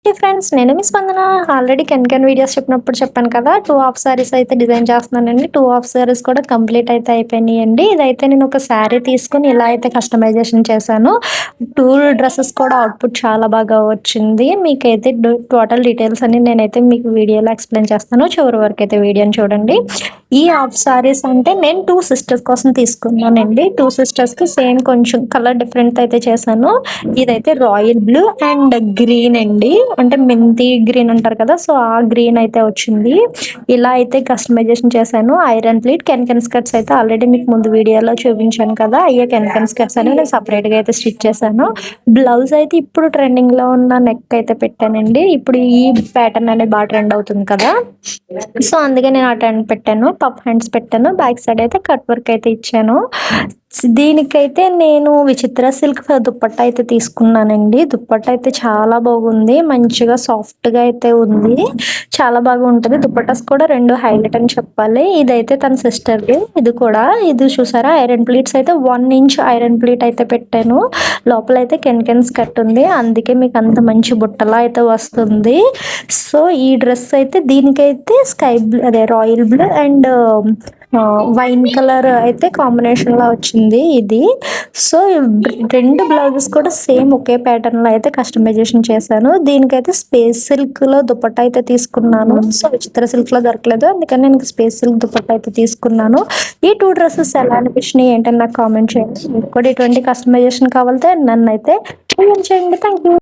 హే friends, నేను మీ స్పందన. Already can videos చెప్పినప్పుడు చెప్పాను కదా, 2 హాఫ్ సారీస్ అయితే డిజైన్ చేస్తున్నానండి. 2 హాఫ్ సారీస్ కూడా కంప్లీట్ అయితే అయిపోయినాయండి. ఇదైతే నేను ఒక సారీ తీసుకొని ఇలా అయితే కస్టమైజేషన్ చేశాను. 2 డ్రెస్సెస్ కూడా అవుట్పుట్ చాలా బాగా వచ్చింది. మీకైతే టోటల్ డీటెయిల్స్ అన్ని నేనైతే మీకు వీడియోలో ఎక్స్ప్లెయిన్ చేస్తాను. చివరి వరకు అయితే వీడియోని చూడండి. ఈ హాఫ్ సారీస్ అంటే నేను 2 సిస్టర్స్ కోసం తీసుకున్నానండి. 2 సిస్టర్స్ కి సేమ్ కొంచెం కలర్ డిఫరెంట్ అయితే చేశాను. ఇదైతే రాయల్ బ్లూ అండ్ గ్రీన్ అండి, అంటే మెంతి గ్రీన్ అంటారు కదా, సో ఆ గ్రీన్ అయితే వచ్చింది. ఇలా అయితే కస్టమైజేషన్ చేశాను. ఐరన్ ప్లీట్ కెన్ స్కర్ట్స్ అయితే ఆల్రెడీ మీకు ముందు వీడియోలో చూపించాను కదా, అయ్యే కెన్ స్కర్ట్స్ అని నేను సపరేట్ గా అయితే స్టిచ్ చేశాను. బ్లౌజ్ అయితే ఇప్పుడు ట్రెండింగ్ లో ఉన్న నెక్ అయితే పెట్టానండి. ఇప్పుడు ఈ ప్యాటర్న్ అనేది బాగా ట్రెండ్ అవుతుంది కదా, సో అందుకే నేను ఆ ట్రెండ్ పెట్టాను. పఫ్ హ్యాండ్స్ పెట్టాను. బ్యాక్ సైడ్ అయితే కట్ వర్క్ అయితే ఇచ్చాను. దీనికైతే నేను విచిత్ర సిల్క్ దుప్పట్టా అయితే తీసుకున్నానండి. దుప్పట్టా అయితే చాలా బాగుంది, మంచిగా సాఫ్ట్ గా అయితే ఉంది, చాలా బాగా ఉంటుంది. దుప్పట్టాస్ కూడా 2 హైలైట్ అని చెప్పాలి. ఇదైతే తన సిస్టర్ది. ఇది చూసారా, ఐరన్ ప్లీట్స్ అయితే 1 ఇంచ్ ఐరన్ ప్లీట్ అయితే పెట్టాను. లోపల అయితే కెన్ స్కర్ట్ ఉంది, అందుకే మీకు అంత మంచి బుట్టలా అయితే వస్తుంది. సో ఈ డ్రెస్ అయితే దీనికైతే స్కై బ్లూ, అదే royal blue and wine colour అయితే కాంబినేషన్ లా వచ్చింది ఇది. సో 2 బ్లౌజెస్ కూడా సేమ్ ఒకే ప్యాటర్న్ లో అయితే కస్టమైజేషన్ చేశాను. దీనికైతే స్పేస్ సిల్క్ లో దుపట్టా అయితే తీసుకున్నాను. సో విచిత్ర సిల్క్ లో దొరకలేదు, అందుకని నేను స్పేస్ సిల్క్ దుపట్టా అయితే తీసుకున్నాను. ఈ 2 డ్రెస్సెస్ ఎలా అనిపించినాయి ఏంటని నాకు కామెంట్ చేయండి. మీకు కూడా ఇటువంటి కస్టమైజేషన్ కావాలంటే నన్ను అయితే చేయండి. Thank you.